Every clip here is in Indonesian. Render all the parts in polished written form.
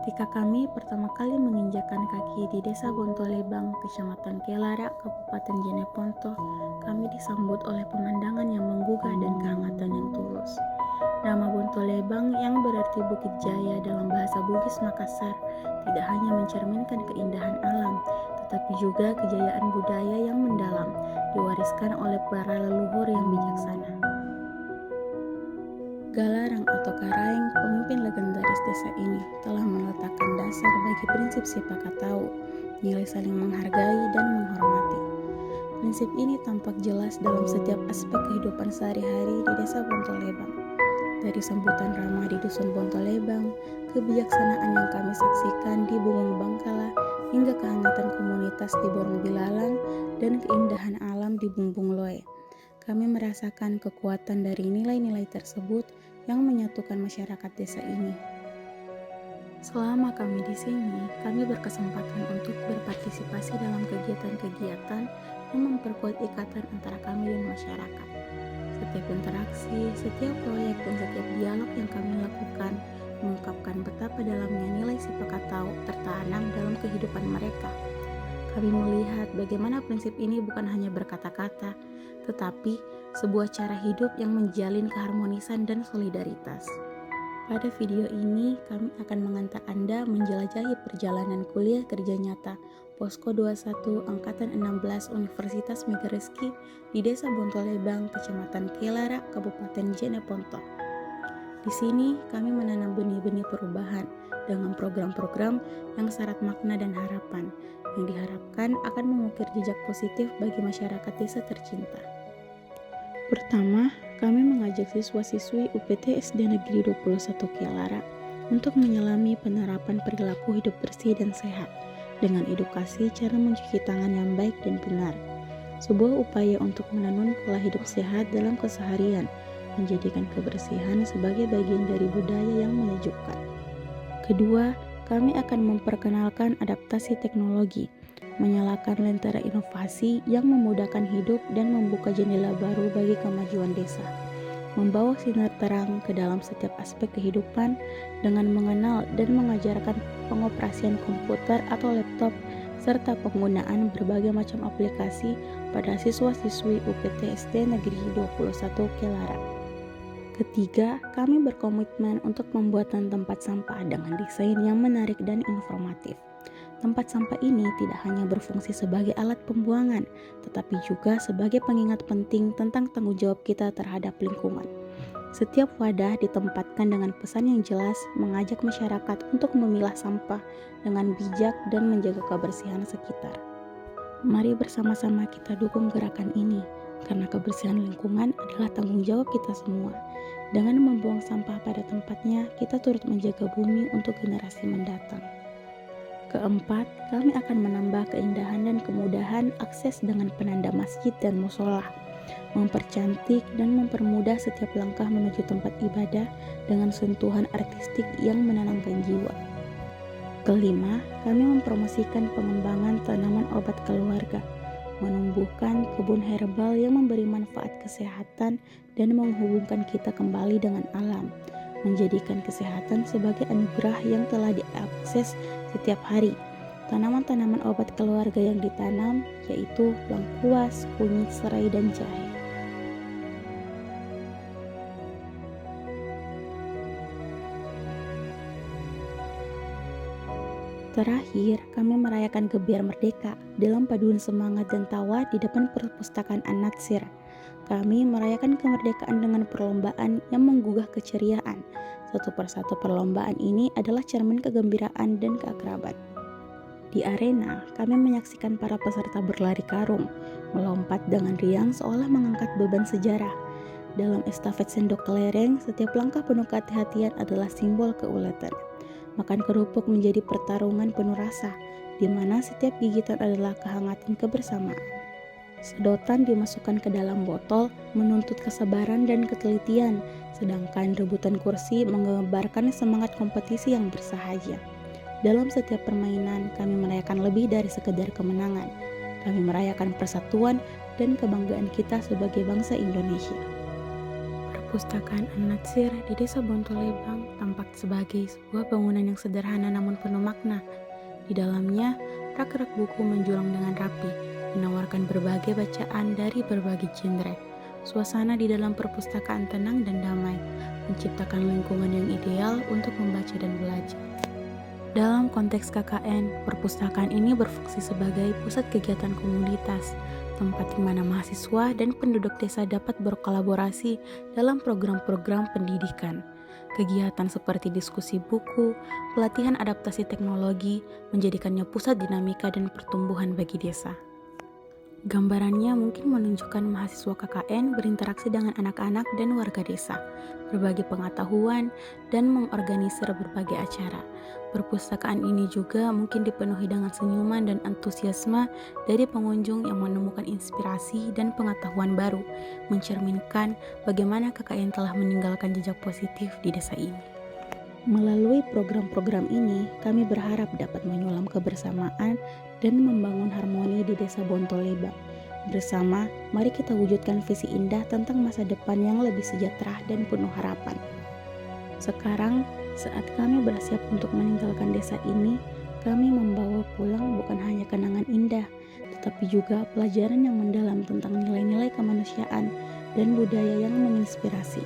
Ketika kami pertama kali menginjakan kaki di Desa Bontolebang, Kecamatan Kelara, Kabupaten Jeneponto, kami disambut oleh pemandangan yang menggugah dan kehangatan yang tulus. Nama Bontolebang yang berarti Bukit Jaya dalam bahasa Bugis Makassar tidak hanya mencerminkan keindahan alam, tetapi juga kejayaan budaya yang mendalam, diwariskan oleh para leluhur yang bijaksana. Galarang atau Karaeng, pemimpin legendaris desa ini, telah meletakkan dasar bagi prinsip Sipakatau, nilai saling menghargai dan menghormati. Prinsip ini tampak jelas dalam setiap aspek kehidupan sehari-hari di Desa Bontolebang. Dari sambutan ramah di Dusun Bontolebang, kebijaksanaan yang kami saksikan di Bumung Bangkala, hingga kehangatan komunitas di Borong Bilalang dan keindahan alam di Bumbung Loe. Kami merasakan kekuatan dari nilai-nilai tersebut yang menyatukan masyarakat desa ini. Selama kami di sini, kami berkesempatan untuk berpartisipasi dalam kegiatan-kegiatan yang memperkuat ikatan antara kami dan masyarakat. Setiap interaksi, setiap proyek, dan setiap dialog yang kami lakukan mengungkapkan betapa dalamnya nilai Sipakatau tertanam dalam kehidupan mereka. Kami melihat bagaimana prinsip ini bukan hanya berkata-kata, tetapi sebuah cara hidup yang menjalin keharmonisan dan solidaritas. Pada video ini, kami akan mengantar Anda menjelajahi perjalanan kuliah kerja nyata Posko 21 Angkatan 16 Universitas Megarizky di Desa Bontolebang, Kecamatan Kelara, Kabupaten Jeneponto. Di sini, kami menanam benih-benih perubahan dengan program-program yang syarat makna dan harapan, yang diharapkan akan mengukir jejak positif bagi masyarakat desa tercinta. Pertama, kami mengajak siswa-siswi UPT SD Negeri 21 Kelara untuk menyelami penerapan perilaku hidup bersih dan sehat dengan edukasi cara mencuci tangan yang baik dan benar. Sebuah upaya untuk menanam pola hidup sehat dalam keseharian, menjadikan kebersihan sebagai bagian dari budaya yang menyejukkan. Kedua, kami akan memperkenalkan adaptasi teknologi, menyalakan lentera inovasi yang memudahkan hidup dan membuka jendela baru bagi kemajuan desa, membawa sinar terang ke dalam setiap aspek kehidupan dengan mengenal dan mengajarkan pengoperasian komputer atau laptop serta penggunaan berbagai macam aplikasi pada siswa-siswi UPT SD Negeri 21 Kelara. Ketiga, kami berkomitmen untuk pembuatan tempat sampah dengan desain yang menarik dan informatif. Tempat sampah ini tidak hanya berfungsi sebagai alat pembuangan, tetapi juga sebagai pengingat penting tentang tanggung jawab kita terhadap lingkungan. Setiap wadah ditempatkan dengan pesan yang jelas, mengajak masyarakat untuk memilah sampah dengan bijak dan menjaga kebersihan sekitar. Mari bersama-sama kita dukung gerakan ini, karena kebersihan lingkungan adalah tanggung jawab kita semua. Dengan membuang sampah pada tempatnya, kita turut menjaga bumi untuk generasi mendatang. Keempat, kami akan menambah keindahan dan kemudahan akses dengan penanda masjid dan musola, mempercantik dan mempermudah setiap langkah menuju tempat ibadah dengan sentuhan artistik yang menenangkan jiwa. Kelima, kami mempromosikan pengembangan tanaman obat keluarga, menumbuhkan kebun herbal yang memberi manfaat kesehatan dan menghubungkan kita kembali dengan alam, menjadikan kesehatan sebagai anugerah yang telah diakses setiap hari. Tanaman-tanaman obat keluarga yang ditanam yaitu lengkuas, kunyit, serai, dan jahe. Terakhir, kami merayakan Gebiar Merdeka dalam paduan semangat dan tawa di depan perpustakaan An-Natsir. Kami merayakan kemerdekaan dengan perlombaan yang menggugah keceriaan. Satu persatu perlombaan ini adalah cermin kegembiraan dan keakraban. Di arena, kami menyaksikan para peserta berlari karung, melompat dengan riang seolah mengangkat beban sejarah. Dalam estafet sendok kelereng, setiap langkah penuh kehati-hatian adalah simbol keuletan. Makan kerupuk menjadi pertarungan penuh rasa, di mana setiap gigitan adalah kehangatan kebersamaan. Sedotan dimasukkan ke dalam botol menuntut kesabaran dan ketelitian, sedangkan rebutan kursi menggambarkan semangat kompetisi yang bersahaja. Dalam setiap permainan, kami merayakan lebih dari sekedar kemenangan. Kami merayakan persatuan dan kebanggaan kita sebagai bangsa Indonesia. Perpustakaan An-Natsir di Desa Bontolebang tampak sebagai sebuah bangunan yang sederhana namun penuh makna. Di dalamnya, rak-rak buku menjulang dengan rapi, menawarkan berbagai bacaan dari berbagai genre. Suasana di dalam perpustakaan tenang dan damai, menciptakan lingkungan yang ideal untuk membaca dan belajar. Dalam konteks KKN, perpustakaan ini berfungsi sebagai pusat kegiatan komunitas, tempat di mana mahasiswa dan penduduk desa dapat berkolaborasi dalam program-program pendidikan. Kegiatan seperti diskusi buku, pelatihan adaptasi teknologi, menjadikannya pusat dinamika dan pertumbuhan bagi desa. Gambarannya mungkin menunjukkan mahasiswa KKN berinteraksi dengan anak-anak dan warga desa, berbagi pengetahuan, dan mengorganisir berbagai acara. Perpustakaan ini juga mungkin dipenuhi dengan senyuman dan antusiasme dari pengunjung yang menemukan inspirasi dan pengetahuan baru, mencerminkan bagaimana KKN telah meninggalkan jejak positif di desa ini. Melalui program-program ini, kami berharap dapat menyulam kebersamaan dan membangun harmoni di Desa Bontolebang. Bersama, mari kita wujudkan visi indah tentang masa depan yang lebih sejahtera dan penuh harapan. Sekarang, saat kami bersiap untuk meninggalkan desa ini, kami membawa pulang bukan hanya kenangan indah, tetapi juga pelajaran yang mendalam tentang nilai-nilai kemanusiaan dan budaya yang menginspirasi.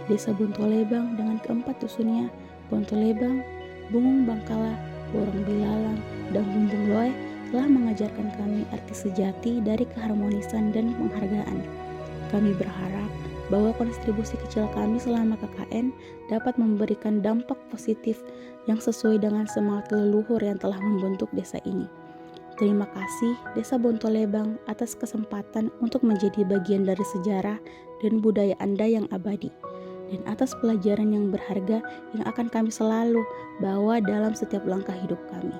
Desa Bontolebang dengan keempat dusunnya, Bontolebang, Bungung Bangkala, Borong Bilalang, dan Bumbung Loe telah mengajarkan kami arti sejati dari keharmonisan dan penghargaan. Kami berharap bahwa kontribusi kecil kami selama KKN dapat memberikan dampak positif yang sesuai dengan semangat leluhur yang telah membentuk desa ini. Terima kasih Desa Bontolebang atas kesempatan untuk menjadi bagian dari sejarah dan budaya Anda yang abadi, dan atas pelajaran yang berharga yang akan kami selalu bawa dalam setiap langkah hidup kami.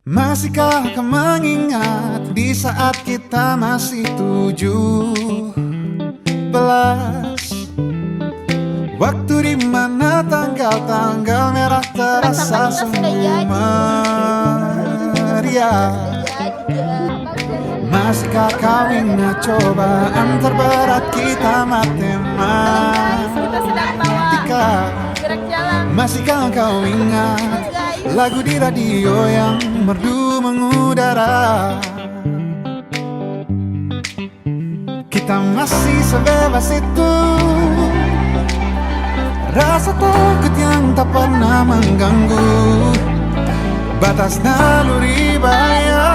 Masihkah kau mengingat di saat kita masih 17? Waktu di mana tanggal-tanggal merah terasa semu meriah. Masihkah kau ingat cobaan terberat kita matematika? Masihkah kau ingat lagu di radio yang merdu mengudara? Kita masih sebebas itu, rasa takut yang tak pernah mengganggu batas naluri bahaya.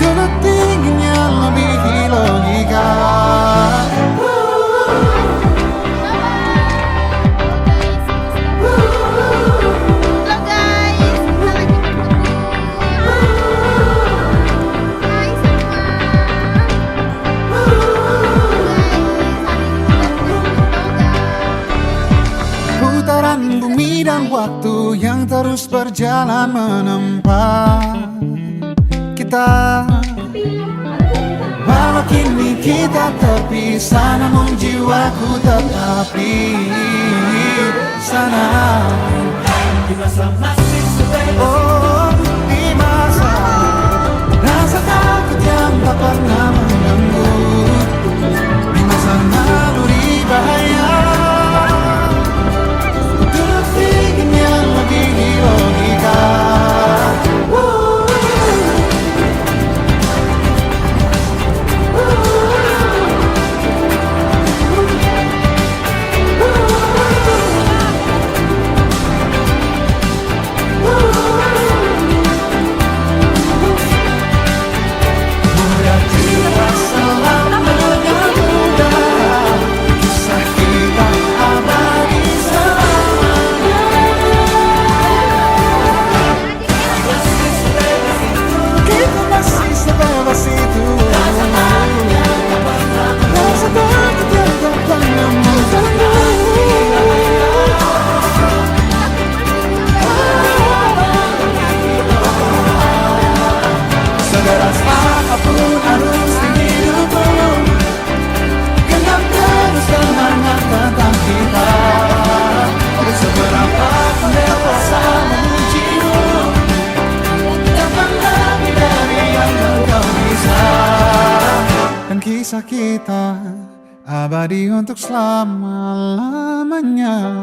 Dulu tingginya melebihi logika. Bumi dan waktu yang terus berjalan menempa kita. Walau kini kita terpisah, namun jiwaku tetap di sana. Oh, di masa rasa takut yang tak pernah mengganggu, di masa naluri bahaya. kisah kita abadi untuk selama-lamanya.